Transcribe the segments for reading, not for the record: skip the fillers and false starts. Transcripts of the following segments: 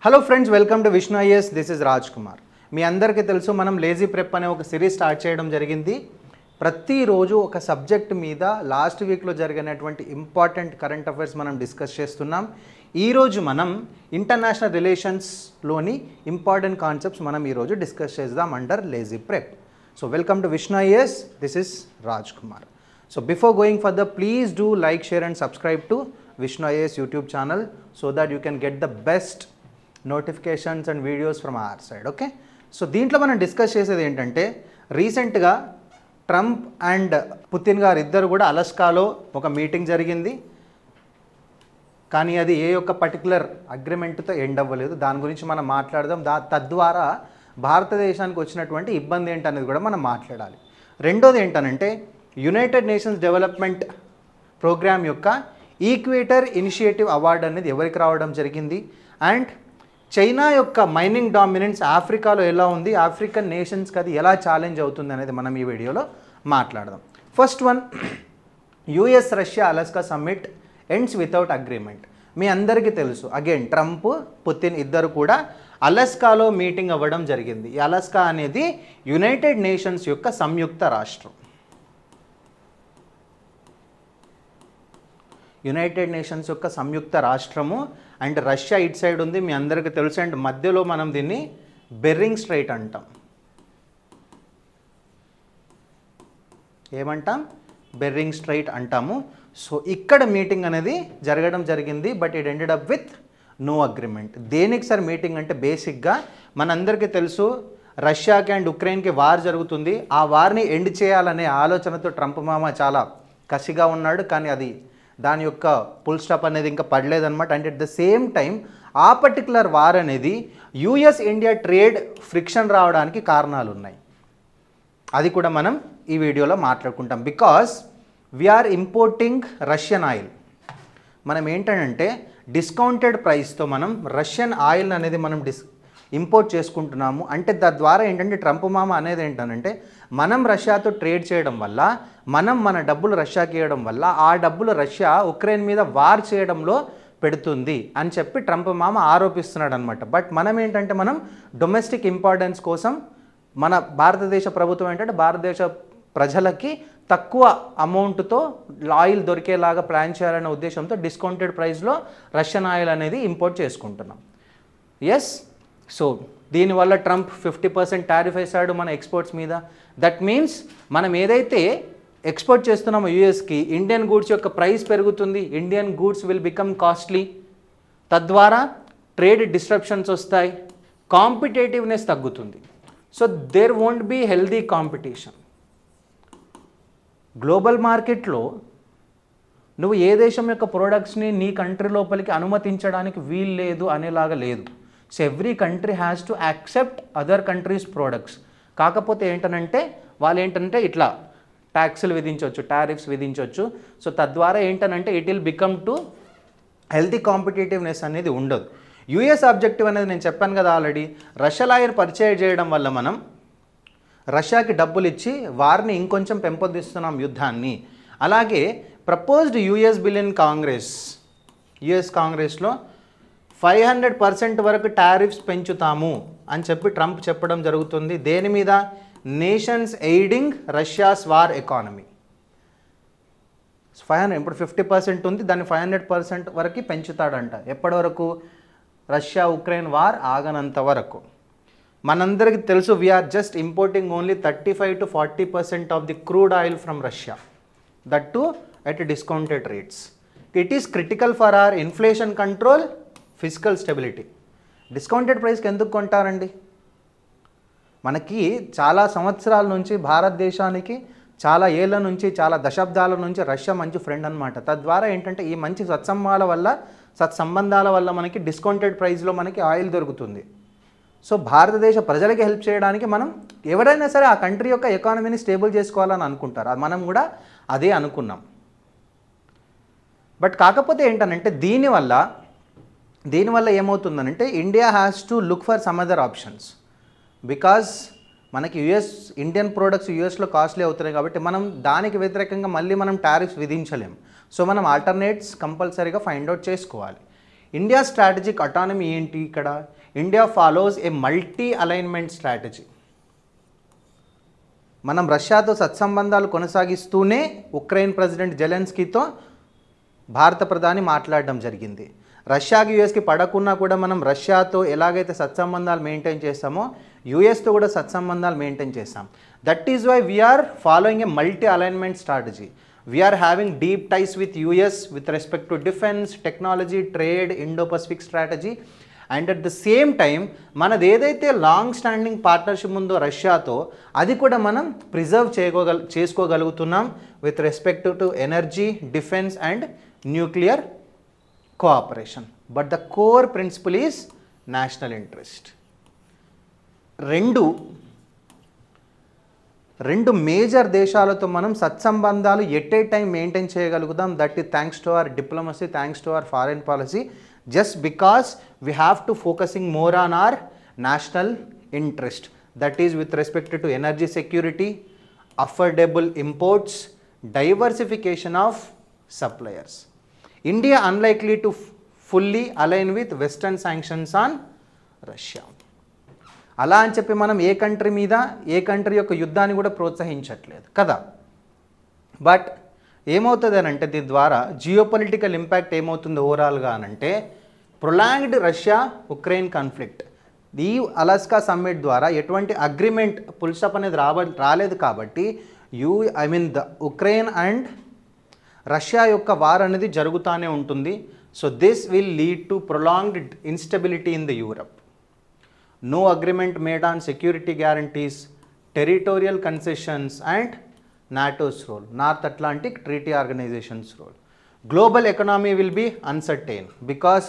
Hello friends, welcome to Vishnu IAS. This is Raj Kumar. మీ అందరికీ తెలుసు, మనం లేజీ ప్రెప్ అనే ఒక సిరీస్ స్టార్ట్ చేయడం జరిగింది. ప్రతిరోజు ఒక సబ్జెక్ట్ మీద లాస్ట్ వీక్లో జరిగినటువంటి ఇంపార్టెంట్ కరెంట్ అఫైర్స్ మనం డిస్కస్ చేస్తున్నాం. ఈరోజు మనం ఇంటర్నేషనల్ రిలేషన్స్లోని ఇంపార్టెంట్ కాన్సెప్ట్స్ మనం ఈరోజు డిస్కస్ చేద్దాం under lazy prep. So welcome to Vishnu IAS. This is Raj Kumar. So before going further, please do like, share and subscribe to Vishnu IAS YouTube channel so that you can get the best notifications and videos from our side. Okay? So దీంట్లో మనం discuss చేసేది ఏంటంటే, రీసెంట్గా Trump and Putin గారు ఇద్దరు కూడా అలస్కాలో ఒక meeting జరిగింది. కానీ అది ఏ యొక్క పర్టికులర్ అగ్రిమెంట్తో ఎండ్ అవ్వలేదు. దాని గురించి మనం మాట్లాడదాం. తద్వారా భారతదేశానికి వచ్చినటువంటి ఇబ్బంది ఏంటనేది కూడా మనం మాట్లాడాలి. రెండోది ఏంటనంటే, యునైటెడ్ నేషన్స్ డెవలప్మెంట్ ప్రోగ్రామ్ యొక్క ఈక్వేటర్ ఇనిషియేటివ్ అవార్డు అనేది ఎవరికి రావడం జరిగింది, అండ్ చైనా యొక్క మైనింగ్ డామినెన్స్ ఆఫ్రికాలో ఎలా ఉంది, ఆఫ్రికన్ నేషన్స్కి అది ఎలా ఛాలెంజ్ అవుతుంది అనేది మనం ఈ వీడియోలో మాట్లాడదాం. First one, US Russia Alaska summit ends without agreement. మీ అందరికీ తెలుసు, అగైన్ ట్రంప్ పుతిన్ ఇద్దరు కూడా అలస్కాలో మీటింగ్ అవ్వడం జరిగింది. ఈ అలస్కా అనేది యునైటెడ్ నేషన్స్ యొక్క సంయుక్త రాష్ట్రం. యునైటెడ్ నేషన్స్ యొక్క సంయుక్త రాష్ట్రము, అండ్ రష్యా ఇటు సైడ్ ఉంది, మీ అందరికీ తెలుసు. అండ్ మధ్యలో మనం దీన్ని బెర్రింగ్ స్ట్రైట్ అంటాం. ఏమంటాం? బెర్రింగ్ స్ట్రైట్ అంటాము. సో ఇక్కడ మీటింగ్ అనేది జరగడం జరిగింది, but it ended up with no agreement. దేనికి సార్ మీటింగ్ అంటే, బేసిక్గా మనందరికీ తెలుసు, రష్యాకి అండ్ ఉక్రెయిన్కి వార్ జరుగుతుంది. ఆ వార్ని ఎండ్ చేయాలనే ఆలోచనతో ట్రంప్ మామ చాలా కసిగా ఉన్నాడు. కానీ అది దాని యొక్క ఫుల్ స్టాప్ అనేది ఇంకా పడలేదన్నమాట. And at the same time ఆ పర్టికులర్ వార్ అనేది యూఎస్ ఇండియా ట్రేడ్ ఫ్రిక్షన్ రావడానికి కారణాలు ఉన్నాయి. అది కూడా మనం ఈ వీడియోలో మాట్లాడుకుంటాం. Because we are importing Russian oil. మనం ఏంటంటే డిస్కౌంటెడ్ ప్రైస్తో మనం రష్యన్ ఆయిల్ అనేది మనం ఇంపోర్ట్ చేసుకుంటున్నాము. అంటే తద్వారా ఏంటంటే ట్రంప్ మామ అనేది ఏంటంటే, మనం రష్యాతో ట్రేడ్ చేయడం వల్ల, మనం మన డబ్బులు రష్యాకి ఇవ్వడం వల్ల, ఆ డబ్బులు రష్యా ఉక్రెయిన్ మీద వార్ చేయడంలో పెడుతుంది అని చెప్పి ట్రంప్ మామ ఆరోపిస్తున్నాడు అనమాట. బట్ మనం ఏంటంటే, మనం డొమెస్టిక్ ఇంపార్టెన్స్ కోసం మన భారతదేశ ప్రభుత్వం ఏంటంటే భారతదేశ ప్రజలకి తక్కువ అమౌంట్తో ఆయిల్ దొరికేలాగా ప్లాన్ చేయాలనే ఉద్దేశంతో డిస్కౌంటెడ్ ప్రైస్లో రష్యన్ ఆయిల్ అనేది ఇంపోర్ట్ చేసుకుంటున్నాం. ఎస్, సో దీనివల్ల ట్రంప్ 50% టారిఫ్ వేశాడు మన ఎక్స్పోర్ట్స్ మీద. దట్ మీన్స్ మనం ఏదైతే ఎక్స్పోర్ట్ చేస్తున్నామో యూఎస్కి, ఇండియన్ గూడ్స్ యొక్క ప్రైస్ పెరుగుతుంది. Indian goods will become costly. తద్వారా ట్రేడ్ డిస్ట్రప్షన్స్ వస్తాయి, కాంపిటేటివ్నెస్ తగ్గుతుంది. So there won't be healthy competition. Global మార్కెట్లో నువ్వు ఏ దేశం యొక్క ప్రోడక్ట్స్ని నీ కంట్రీ లోపలికి అనుమతించడానికి వీలు లేదు అనేలాగా లేదు. So every country has to accept other countries products. కాకపోతే ఏంటనంటే వాళ్ళు ఏంటంటే ఇట్లా ట్యాక్స్లు విధించవచ్చు, టారిఫ్స్ విధించవచ్చు. సో తద్వారా ఏంటనంటే it will become to healthy competitiveness అనేది ఉండదు. యూఎస్ ఆబ్జెక్టివ్ అనేది నేను చెప్పాను కదా ఆల్రెడీ, రష్యన్ ఆయిల్ పర్చేజ్ చేయడం వల్ల మనం రష్యాకి డబ్బులు ఇచ్చి వారిని ఇంకొంచెం పెంపొందిస్తున్నాం యుద్ధాన్ని. అలాగే proposed US bill in Congress, US కాంగ్రెస్లో 500% వరకు టారిఫ్స్ పెంచుతాము అని చెప్పి ట్రంప్ చెప్పడం జరుగుతుంది. దేని మీద? Nations aiding Russia's war economy. 500, ఇప్పుడు 50% ఉంది, దాన్ని 500% వరకు పెంచుతాడంట. ఎప్పటి వరకు? రష్యా ఉక్రెయిన్ వార్ ఆగనంత వరకు. మనందరికీ తెలుసు, we're just importing only 35 to 40% of the crude oil from Russia, that too at discounted rates. It is critical for our inflation control, physical stability. Discounted ప్రైస్కి ఎందుకు కొంటారండి? మనకి చాలా సంవత్సరాల నుంచి భారతదేశానికి, చాలా ఏళ్ళ నుంచి, చాలా దశాబ్దాల నుంచి రష్యా మంచి ఫ్రెండ్ అనమాట. తద్వారా ఏంటంటే ఈ మంచి సత్సంబంధాల వల్ల మనకి డిస్కౌంటెడ్ ప్రైస్లో మనకి ఆయిల్ దొరుకుతుంది. సో భారతదేశ ప్రజలకి హెల్ప్ చేయడానికి మనం ఎవరైనా సరే ఆ కంట్రీ యొక్క ఎకానమీని స్టేబుల్ చేసుకోవాలని అనుకుంటారు. అది మనం కూడా అదే అనుకున్నాం. బట్ కాకపోతే ఏంటనంటే దీనివల్ల ఏమవుతుందనంటే, India has to look for some other options. Because మనకి ఇండియన్ ప్రోడక్ట్స్ యూఎస్లో కాస్ట్లీ అవుతున్నాయి కాబట్టి మనం దానికి వ్యతిరేకంగా మళ్ళీ మనం టారిఫ్స్ విధించలేం. సో మనం ఆల్టర్నేట్స్ కంపల్సరీగా ఫైండ్ అవుట్ చేసుకోవాలి. ఇండియా స్ట్రాటజిక్ అటానమీ ఏంటి ఇక్కడ? India follows a multi alignment strategy. మనం రష్యాతో సత్సంబంధాలు కొనసాగిస్తూనే ఉక్రెయిన్ ప్రెసిడెంట్ జెలెన్స్కీతో భారత ప్రధాని మాట్లాడడం జరిగింది. రష్యాకి యూఎస్కి పడకున్నా కూడా మనం రష్యాతో ఎలాగైతే సత్సంబంధాలు మెయింటైన్ చేస్తామో యూఎస్తో కూడా సత్సంబంధాలు మెయింటైన్ చేస్తాం. That is why we're following a multi alignment strategy. We're having deep ties with US with respect to defence, technology, trade, Indo Pacific strategy. And at the same time మనది ఏదైతే long standing partnership ఉందో రష్యాతో అది కూడా మనం preserve చేసుకోగలుగుతున్నాం with respect to energy, defence and nuclear cooperation. But the core principle is national interest. రెండు major దేశాలతో మనం సత్సంబంధాలు ఎట్ ఏ టైం మెయింటైన్ చేయగలుగుతాం. That is thanks to our diplomacy, thanks to our foreign policy, just because we have to focusing more on our national interest, that is with respect to energy security, affordable imports, diversification of suppliers. India unlikely to fully align with western sanctions on Russia. అలా అని చెప్పి మనం ఏ country మీద ఏ country యొక్క యుద్ధాన్ని కూడా ప్రోత్సహించట్లేదు కదా. But ఏమవుతుంది అని అంటే దీని ద్వారా జియోపొలిటికల్ ఇంపాక్ట్ ఏమవుతుంది ఓవరాల్గా అని అంటే ప్రొలాంగ్డ్ రష్యా ఉక్రెయిన్ కాన్ఫ్లిక్ట్. ఈ అలాస్కా సమ్మిట్ ద్వారా ఎటువంటి అగ్రిమెంట్ పుల్స్టాప్ అనేది రాలేదు కాబట్టి ద ఉక్రెయిన్ అండ్ రష్యా యొక్క వార్ అనేది జరుగుతూనే ఉంటుంది. So this will lead to prolonged instability in the Europe. No agreement made on security guarantees, territorial concessions and NATO's role, North Atlantic Treaty Organization's role. Global economy will be uncertain because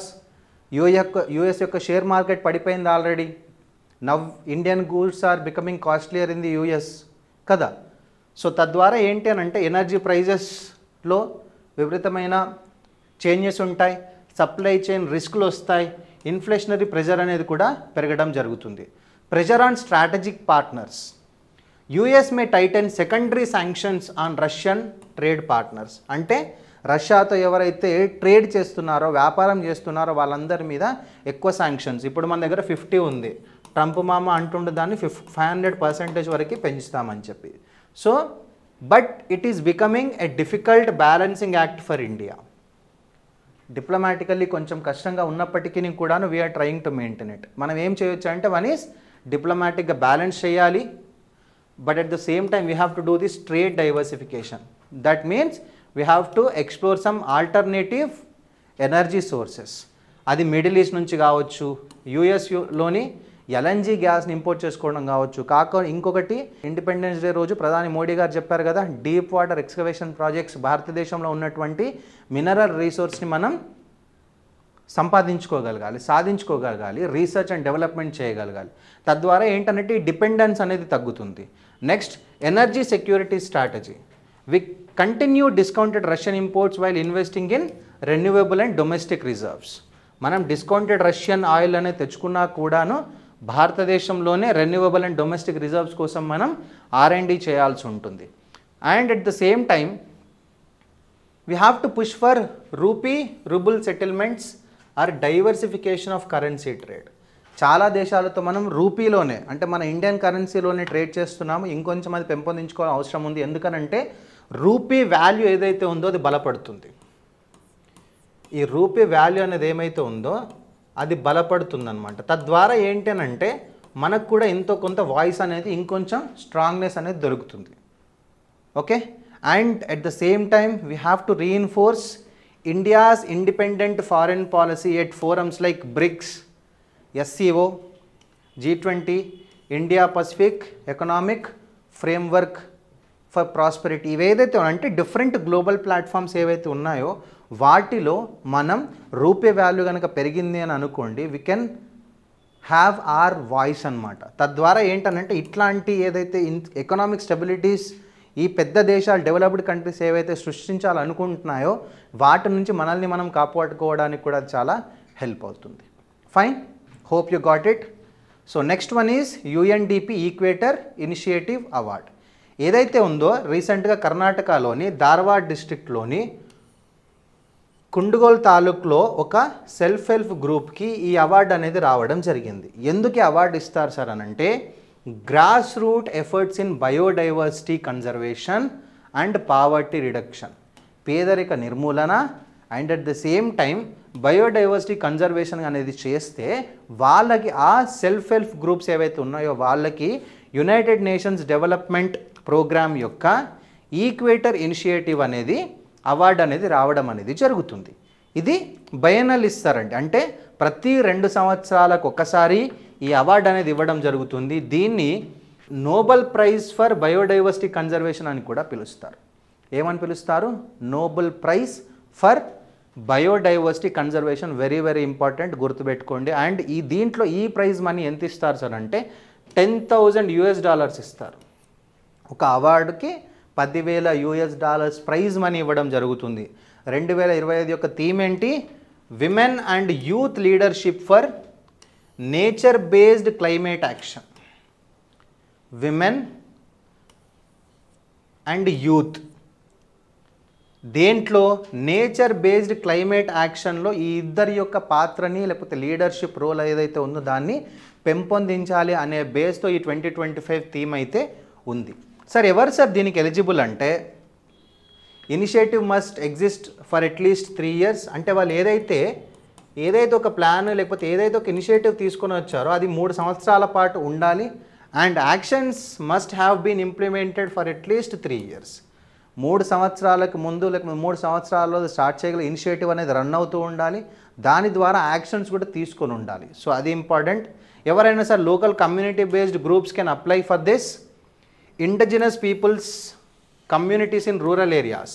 US యొక్క share market పడిపోయింది already. Now Indian goods are becoming costlier in the US కదా. So తద్వారా ఏంటి అని అంటే energy ప్రైజెస్లో విపరీతమైన changes ఉంటాయి, సప్లై చైన్ రిస్క్లు వస్తాయి, ఇన్ఫ్లేషనరీ ప్రెషర్ అనేది కూడా పెరగడం జరుగుతుంది. Pressure on strategic partners. US May Titan secondary sanctions on Russian trade partners. అంటే రష్యాతో ఎవరైతే ట్రేడ్ చేస్తున్నారో, వ్యాపారం చేస్తున్నారో వాళ్ళందరి మీద ఎక్కువ శాంక్షన్స్. ఇప్పుడు మన దగ్గర 50 ఉంది, ట్రంప్ మామ అంటుండే దాన్ని 500% వరకు పెంచుతామని చెప్పి. So but it is becoming a difficult balancing act for India. Diplomatically కొంచెం కష్టంగా ఉన్నప్పటికీ కూడాను we're trying to maintain it. మనం ఏం చేయొచ్చు అంటే వన్ ఈస్ డిప్లొమాటిక్గా బ్యాలెన్స్ చేయాలి. But at the same time we have to do this trade diversification. That means we have to explore some alternative energy sources. అది మిడిల్ ఈస్ట్ నుంచి కావచ్చు, యూఎస్లోని LNG గ్యాస్ని ఇంపోర్ట్ చేసుకోవడం కావచ్చు. ఇంకొకటి ఇండిపెండెన్స్ డే రోజు ప్రధాని మోడీ గారు చెప్పారు కదా, డీప్ వాటర్ ఎక్స్కవేషన్ ప్రాజెక్ట్స్ భారతదేశంలో ఉన్నటువంటి మినరల్ రీసోర్స్ని మనం సంపాదించుకోగలగాలి, సాధించుకోగలగాలి, రీసెర్చ్ అండ్ డెవలప్మెంట్ చేయగలగాలి. తద్వారా ఏంటంటే ఈ డిపెండెన్స్ అనేది తగ్గుతుంది. Next energy security strategy. We continue discounted Russian imports while investing in renewable and domestic reserves. మనం డిస్కౌంటెడ్ రష్యన్ ఆయిల్ అనేది తెచ్చుకున్నా కూడాను భారతదేశంలోనే రెన్యూవబుల్ అండ్ డొమెస్టిక్ రిజర్వ్స్ కోసం మనం R&D చేయాల్సి ఉంటుంది. And at the same time we have to push for rouble settlements or diversification of currency trade. చాలా దేశాలతో మనం రూపీలోనే అంటే మన ఇండియన్ కరెన్సీలోనే ట్రేడ్ చేస్తున్నాము. ఇంకొంచెం అది పెంపొందించుకోవాల్సిన అవసరం ఉంది. ఎందుకనంటే రూపీ వాల్యూ ఏదైతే ఉందో అది బలపడుతుంది. ఈ రూపీ వాల్యూ అనేది ఏమైతే ఉందో అది బలపడుతుందన్నమాట. తద్వారా ఏంటి అని అంటే మనకు కూడా ఎంతో కొంత వాయిస్ అనేది ఇంకొంచెం స్ట్రాంగ్నెస్ అనేది దొరుకుతుంది. Okay. And at the same time we have to reinforce India's independent foreign policy at forums like BRICS, SCO, G20, India Pacific Economic Framework for Prosperity. ఇవేదైతే అంటే డిఫరెంట్ గ్లోబల్ ప్లాట్ఫామ్స్ ఏవైతే ఉన్నాయో వాటిలో మనం rupee value కనుక పెరిగింది అని అనుకోండి, we can have our voice అన్నమాట. తద్వారా ఏంటనంటే ఇట్లాంటి ఏదైతే ఎకనామిక్ స్టెబిలిటీస్ ఈ పెద్ద దేశాలు డెవలప్డ్ కంట్రీస్ ఏవైతే సృష్టించాలనుకుంటున్నాయో వాటి నుంచి మనల్ని మనం కాపాడుకోవడానికి కూడా చాలా హెల్ప్ అవుతుంది. Fine, hope you got it. So next one is UNDP equator initiative award. ఏదైతే ఉందో రీసెంట్గా కర్ణాటకలోని ధార్వాడ్ డిస్ట్రిక్ట్లోని కుండుగోల్ తాలూకులో ఒక సెల్ఫ్ హెల్ప్ గ్రూప్కి ఈ అవార్డు అనేది రావడం జరిగింది. ఎందుకు ఈ అవార్డు ఇస్తారు సార్ అని అంటే grass root efforts in biodiversity conservation and poverty reduction, పేదరిక నిర్మూలన and at the same time biodiversity conservation అనేది చేస్తే వాళ్ళకి ఆ సెల్ఫ్ హెల్ప్ గ్రూప్స్ ఏవైతే ఉన్నాయో వాళ్ళకి యునైటెడ్ నేషన్స్ డెవలప్మెంట్ ప్రోగ్రామ్ యొక్క ఈక్వేటర్ ఇనిషియేటివ్ అనేది అవార్డు అనేది రావడం అనేది జరుగుతుంది. ఇది బయనల్ ఇస్తారండి, అంటే ప్రతి 2 సంవత్సరాలకు ఒకసారి ఈ అవార్డు అనేది ఇవ్వడం జరుగుతుంది. దీన్ని Nobel prize for biodiversity conservation అని కూడా పిలుస్తారు. ఏమని పిలుస్తారు? Nobel prize for biodiversity conservation. Very very important, గుర్తుపెట్టుకోండి. అండ్ దీంట్లో ఈ ప్రైజ్ మనీ ఎంత ఇస్తారు సార్ అంటే $10,000 ఇస్తారు. ఒక అవార్డుకి $10,000 ప్రైజ్ మనీ ఇవ్వడం జరుగుతుంది. 2025 యొక్క థీమ్ ఏంటి? Women and youth leadership for nature based climate action. Women and youth, దేంట్లో నేచర్ బేస్డ్ క్లైమేట్ యాక్షన్లో ఈ ఇద్దరి యొక్క పాత్రని లేకపోతే లీడర్షిప్ రోల్ ఏదైతే ఉందో దాన్ని పెంపొందించాలి అనే బేస్తో ఈ 2025 థీమ్ అయితే ఉంది. సార్ ఎవరు సార్ దీనికి ఎలిజిబుల్ అంటే initiative must exist for at least 3 years. అంటే వాళ్ళు ఏదైతే ఒక ప్లాన్ లేకపోతే ఏదైతే ఒక ఇనిషియేటివ్ తీసుకొని వచ్చారో అది 3 సంవత్సరాల పాటు ఉండాలి. And actions must have been implemented for at least 3 years. 3 సంవత్సరాలకు ముందు లేకపోతే 3 సంవత్సరాల్లో స్టార్ట్ చేయగల ఇనిషియేటివ్ అనేది రన్ అవుతూ ఉండాలి. దాని ద్వారా యాక్షన్స్ కూడా తీసుకొని ఉండాలి. సో అది ఇంపార్టెంట్. ఎవరైనా sir local community based groups can apply for this. Indigenous peoples communities in rural areas,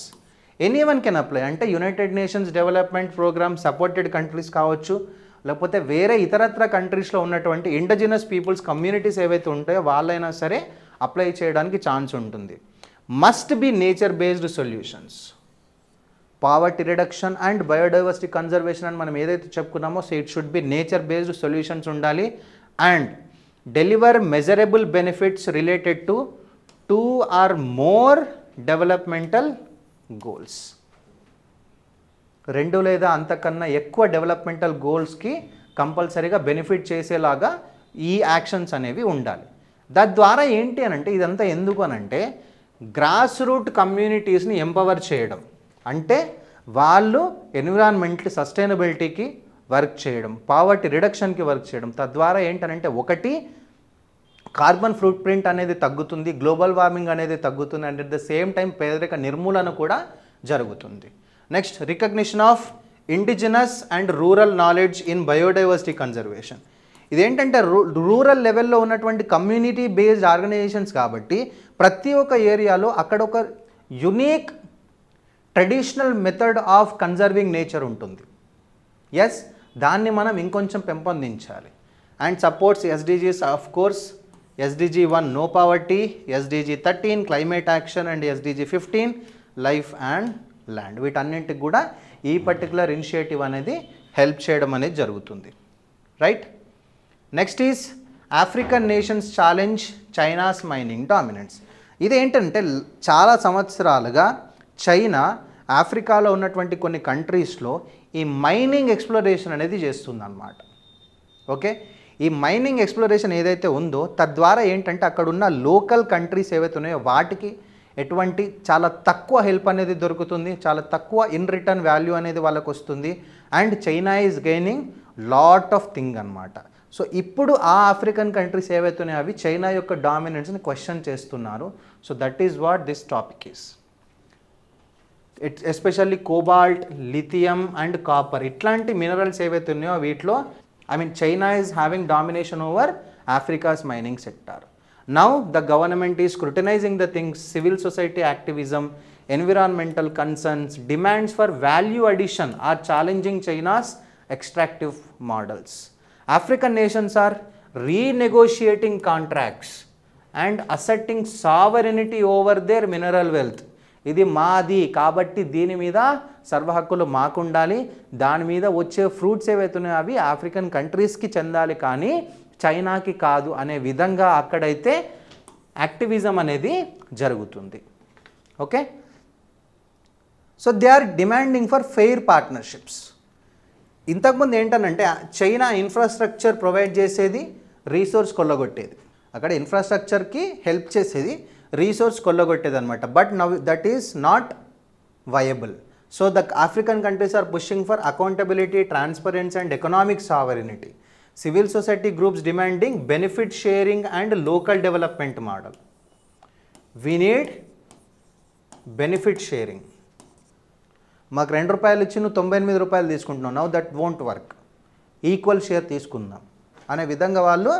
anyone can apply. అంటే United Nations development programme supported countries కావచ్చు, లేకపోతే వేరే ఇతరత్ర కంట్రీస్లో ఉన్నటువంటి ఇండిజినస్ పీపుల్స్ కమ్యూనిటీస్ ఏవైతే ఉంటాయో వాళ్ళైనా సరే అప్లై చేయడానికి ఛాన్స్ ఉంటుంది. Must be nature based solutions. Poverty reduction and biodiversity conservation అని మనం ఏదైతే చెప్పుకున్నామో so it should be nature based solutions ఉండాలి. And deliver measurable benefits related to 2 or more developmental goals. 2 లేదా అంతకన్నా ఎక్కువ డెవలప్మెంటల్ గోల్స్కి కంపల్సరీగా బెనిఫిట్ చేసేలాగా ఈ యాక్షన్స్ అనేవి ఉండాలి. తద్వారా ఏంటి అనంటే ఇదంతా ఎందుకు అనంటే గ్రాస్ రూట్ కమ్యూనిటీస్ని ఎంపవర్ చేయడం, అంటే వాళ్ళు ఎన్విరాన్మెంటల్ సస్టైనబిలిటీకి వర్క్ చేయడం, పావర్టీ రిడక్షన్కి వర్క్ చేయడం. తద్వారా ఏంటనంటే ఒకటి కార్బన్ ఫుట్ ప్రింట్ అనేది తగ్గుతుంది, గ్లోబల్ వార్మింగ్ అనేది తగ్గుతుంది, and at the same time పేదరిక నిర్మూలన కూడా జరుగుతుంది. Next recognition of indigenous and rural knowledge in biodiversity conservation. ఇదేంటంటే రూరల్ లెవెల్లో ఉన్నటువంటి కమ్యూనిటీ బేస్డ్ ఆర్గనైజేషన్స్ కాబట్టి ప్రతి ఒక్క ఏరియాలో అక్కడ ఒక unique traditional method of conserving nature ఉంటుంది. ఎస్, దాన్ని మనం ఇంకొంచెం పెంపొందించాలి. And supports SDGs of course, SDG 1 no poverty, SDG 13 climate action and SDG 15 life and land. వీటన్నింటికి కూడా ఈ పర్టికులర్ ఇనిషియేటివ్ అనేది హెల్ప్ చేయడం అనేది జరుగుతుంది. Right. Next is African nations challenge China's mining dominance. ఇదేంటంటే చాలా సంవత్సరాలుగా చైనా ఆఫ్రికాలో ఉన్నటువంటి కొన్ని కంట్రీస్లో ఈ మైనింగ్ ఎక్స్ప్లోరేషన్ అనేది చేస్తుందన్నమాట. ఓకే, ఈ మైనింగ్ ఎక్స్ప్లోరేషన్ ఏదైతే ఉందో తద్వారా ఏంటంటే అక్కడ ఉన్న లోకల్ కంట్రీస్ ఏవైతే ఉన్నాయో వాటికి ఎటువంటి చాలా తక్కువ హెల్ప్ అనేది దొరుకుతుంది, చాలా తక్కువ ఇన్ రిటర్న్ వాల్యూ అనేది వాళ్ళకు వస్తుంది. And China is gaining lot of thing అనమాట. సో ఇప్పుడు ఆ ఆఫ్రికన్ కంట్రీస్ ఏవైతే ఉన్నాయో అవి చైనా యొక్క డామినెన్స్ని క్వశ్చన్ చేస్తున్నారు. So that is what this topic is. It's especially cobalt, lithium and copper ఇట్లాంటి మినరల్స్ ఏవైతే ఉన్నాయో వీటిలో China is having domination over Africa's mining sector. Now the government is scrutinizing the things, civil society activism, environmental concerns, demands for value addition are challenging China's extractive models. African nations are renegotiating contracts and asserting sovereignty over their mineral wealth. ఇది మాది కాబట్టి దీని మీద సర్వ హక్కులు మాకుండాలి, దాని మీద వచ్చే ఫ్రూట్స్ ఏవైతున్నాయో అవి ఆఫ్రికన్ కంట్రీస్కి చెందాలి కానీ చైనాకి కాదు అనే విధంగా అక్కడైతే యాక్టివిజం అనేది జరుగుతుంది. Okay, so they are demanding for fair partnerships. ఇంతకుముందు ఏంటనంటే చైనా ఇన్ఫ్రాస్ట్రక్చర్ ప్రొవైడ్ చేసేది, రీసోర్స్ కొల్లగొట్టేది. అక్కడ ఇన్ఫ్రాస్ట్రక్చర్కి హెల్ప్ చేసేది, రీసోర్స్ కొల్లగొట్టేది అనమాట. But now that is not viable. So the African countries are pushing for accountability, transparency and economic sovereignty. Civil society groups demanding benefit sharing and local development model. We need benefit sharing. మాకు ₹2 ఇచ్చి నువ్వు ₹98 తీసుకుంటున్నావు, now that won't work, equal share తీసుకుందాం అనే విధంగా వాళ్ళు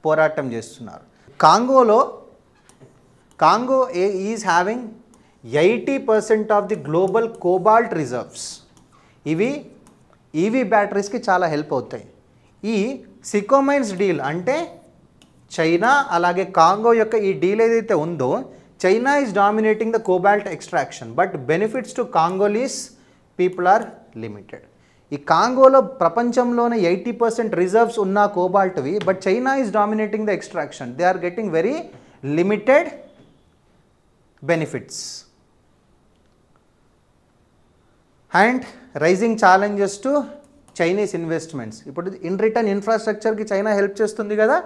పోరాటం చేస్తున్నారు. Congo is having 80% of the global cobalt reserves. ఇవి ఈవీ బ్యాటరీస్కి చాలా హెల్ప్ అవుతాయి. ఈ సికోమైన్స్ డీల్ అంటే చైనా అలాగే కాంగో యొక్క ఈ డీల్ ఏదైతే ఉందో, China is dominating the cobalt extraction, but benefits to Congolese people are limited. ఈ కాంగోలో ప్రపంచంలోనే 80% రిజర్వ్స్ ఉన్న కోబాల్ట్వి, but China is dominating the extraction. They are getting very limited benefits. And rising challenges to Chinese investments. ఇప్పుడు in return ఇన్ఫ్రాస్ట్రక్చర్కి China help చేస్తుంది కదా.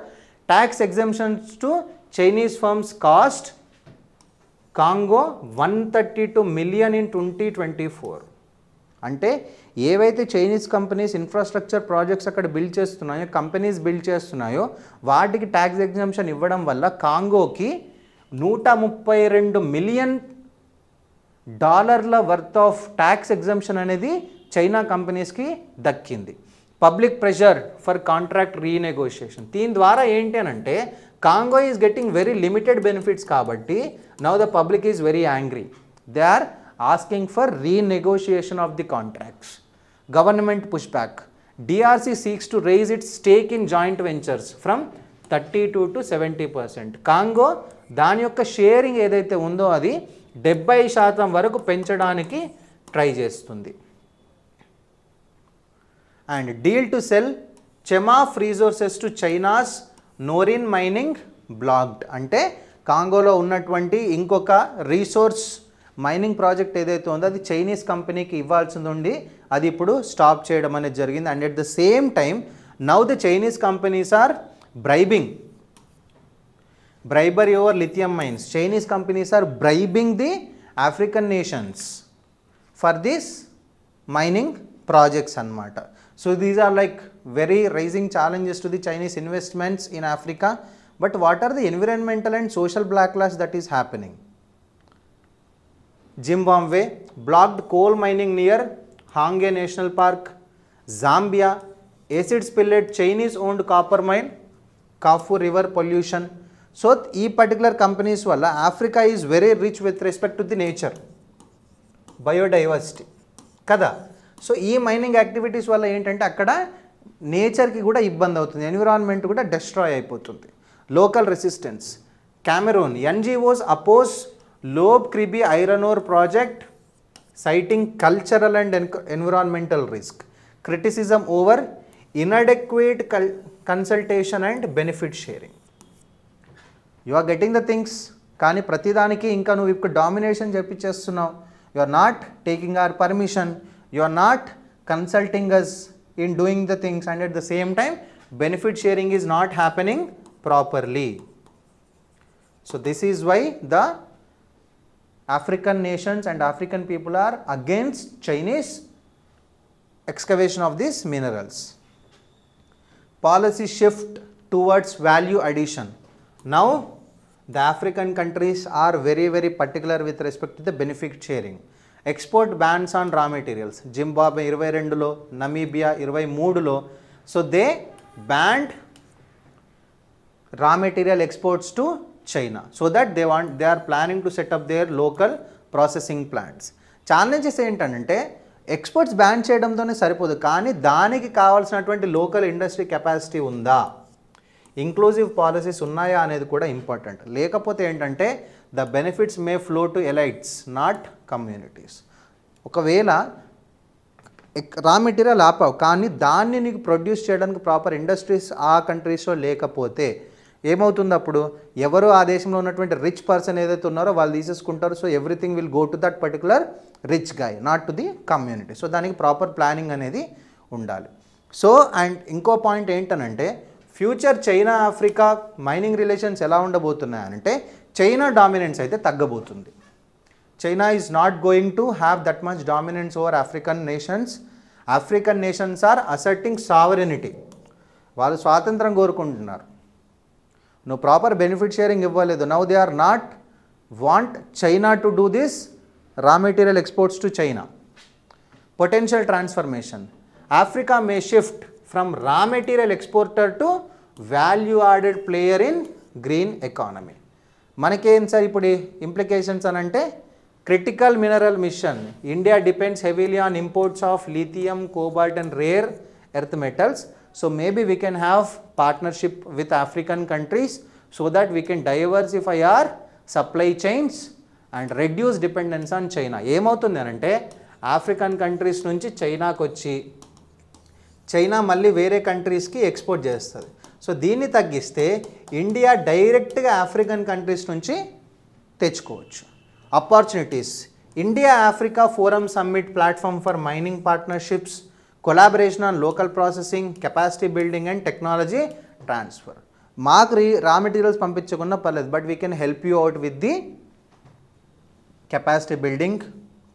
Tax exemptions to Chinese firms cost Congo $132 million in 2024. అంటే ఏవైతే Chinese companies infrastructure projects అక్కడ build చేస్తున్నాయో, companies build చేస్తున్నాయో, వాటికి ట్యాక్స్ ఎగ్జంప్షన్ ఇవ్వడం వల్ల కాంగోకి $132 million worth of tax exemption అనేది చైనా కంపెనీస్కి దక్కింది. Public pressure for contract renegotiation. దీని ద్వారా ఏంటి అని అంటే Congo is getting very limited benefits కాబట్టి now the public is very angry. They are asking for renegotiation of the contracts. Government push back. DRC seeks to raise its stake in joint ventures from 32 to 70%. Congo దాని యొక్క sharing ఏదైతే ఉందో అది 70% వరకు పెంచడానికి try చేస్తుంది. And deal to sell Chemaf resources to China's Norin mining blocked. అంటే కాంగోలో ఉన్నటువంటి ఇంకొక రీసోర్స్ మైనింగ్ ప్రాజెక్ట్ ఏదైతే ఉందో అది చైనీస్ కంపెనీకి ఇవ్వాల్సింది ఉండి అది ఇప్పుడు స్టాప్ చేయడం అనేది జరిగింది. And at the same time now the Chinese companies are bribery over lithium mines. Chinese companies are bribing the African nations for these mining projects anamata. So these are like very rising challenges to the Chinese investments in Africa. But what are the environmental and social backlash that is happening? Zimbabwe blocked coal mining near Hwange National Park. Zambia acid spill at Chinese owned copper mine. Kafu river pollution. So ఈ particular companies వల్ల Africa is very rich with respect to the nature, biodiversity కదా. So ఈ mining activities వల్ల ఏంటంటే అక్కడ నేచర్కి కూడా ఇబ్బంది అవుతుంది, ఎన్విరాన్మెంట్ కూడా డిస్ట్రాయ్ అయిపోతుంది. Local resistance. Cameroon NGOs oppose Lobe Kribi iron ore project siting cultural and environmental risk. Criticism over inadequate consultation and benefit sharing. You are getting the things, కానీ ప్రతిదానికి ఇంకా నువ్వు ఇప్పుడు డామినేషన్ చెప్పించేస్తున్నావు. You are not taking our permission, you are not consulting us in doing the things, and at the same time benefit sharing is not happening properly. So this is why the African nations and African people are against Chinese excavation of these minerals. Policy shift towards value addition. Now the African countries are very particular with respect to the benefit sharing. Export bans on raw materials. Zimbabwe 22లో, Namibia 23లో. So they banned raw material exports to China so that they are planning to set up their local processing plants. Challenges ఏంటంటే exports ban చేయడంతోనే సరిపోదు, కానీ దానికి కావాల్సినటువంటి local industry capacity ఉందా, inclusive policies ఉన్నాయా అనేది కూడా important. లేకపోతే ఏంటంటే the benefits May flow to elites not communities. ఒకవేళ రా మెటీరియల్ ఆపావు కానీ దాన్ని నీకు ప్రొడ్యూస్ చేయడానికి ప్రాపర్ ఇండస్ట్రీస్ ఆ కంట్రీస్లో లేకపోతే ఏమవుతుంది అప్పుడు ఎవరు ఆ దేశంలో ఉన్నటువంటి రిచ్ పర్సన్ ఏదైతే ఉన్నారో వాళ్ళు తీసేసుకుంటారు. So everything will go to that particular rich guy, not to the community. So దానికి ప్రాపర్ ప్లానింగ్ అనేది ఉండాలి. సో అండ్ ఇంకో పాయింట్ ఏంటనంటే future China Africa mining relations ఎలా ఉండబోతున్నాయనంటే చైనా డామినెన్స్ అయితే తగ్గబోతుంది. China is not going to have that much dominance over African nations. African nations are asserting sovereignty. వాళ్ళు స్వాతంత్రం కోరుకుంటున్నారు. నువ్వు ప్రాపర్ బెనిఫిట్ షేరింగ్ ఇవ్వలేదు. Now they are not want China to do this raw material exports to China. Potential transformation. Africa May shift from raw material exporter to value added player in green economy. మనకేం sir ఇప్పుడు implications అని అంటే critical mineral machine. India depends heavily on imports of lithium, cobalt and rare earth metals. So maybe we can have partnership with African countries so that we can diversify our supply chains and reduce dependence on China. ఏమవుతుంది అంటే African countries నుంచి చైనాకు వచ్చి China మళ్ళీ వేరే కంట్రీస్కి export చేస్తుంది. So దీన్ని తగ్గిస్తే ఇండియా డైరెక్ట్గా ఆఫ్రికన్ కంట్రీస్ నుంచి తెచ్చుకోవచ్చు. Opportunities. India Africa forum summit platform for mining partnerships, collaboration on local processing, capacity building and technology transfer. మాకు రా మెటీరియల్స్ పంపించకుండా పర్లేదు, but we can help you out with the capacity building,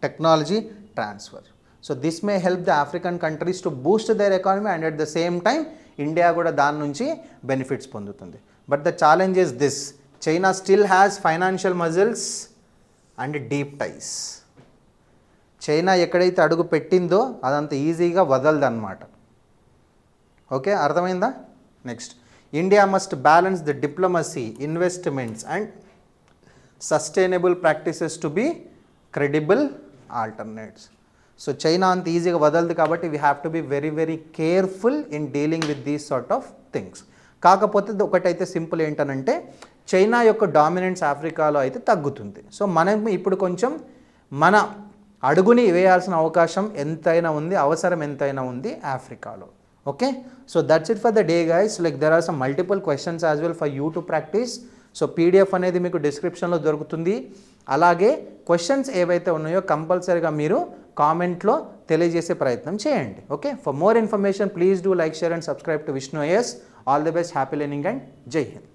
technology transfer. So this may help the African countries to boost their economy and at the same time India కూడా దాని నుంచి benefits పొందుతుంది. But the challenge is this: China still has financial muscles and deep ties. China ఎక్కడైతే అడుగు పెట్టిందో అదంత ఈజీగా వదలదన్నమాట. ఓకే, అర్థమైందా? Next, India must balance the diplomacy, investments and sustainable practices to be credible alternates. So China అంత ఈజీగా వదలదు కాబట్టి we have to be very very careful in dealing with these sort of things. కాకపోతే ఒకటైతే simple ఏంటనంటే China యొక్క dominance ఆఫ్రికాలో అయితే తగ్గుతుంది. సో మనం ఇప్పుడు కొంచెం మన అడుగుని వేయాల్సిన అవకాశం ఎంతైనా ఉంది, అవసరం ఎంతైనా ఉంది ఆఫ్రికాలో. Okay, so that's it for the day guys. Like there are some multiple questions as well for you to practice. So PDF అనేది మీకు డిస్క్రిప్షన్లో దొరుకుతుంది. అలాగే క్వశ్చన్స్ ఏవైతే ఉన్నాయో కంపల్సరీగా మీరు కామెంట్లో తెలియజేసే ప్రయత్నం చేయండి. Okay, for more information please do like, share and subscribe to Vishnu is. All the best, happy learning and జై హింద్.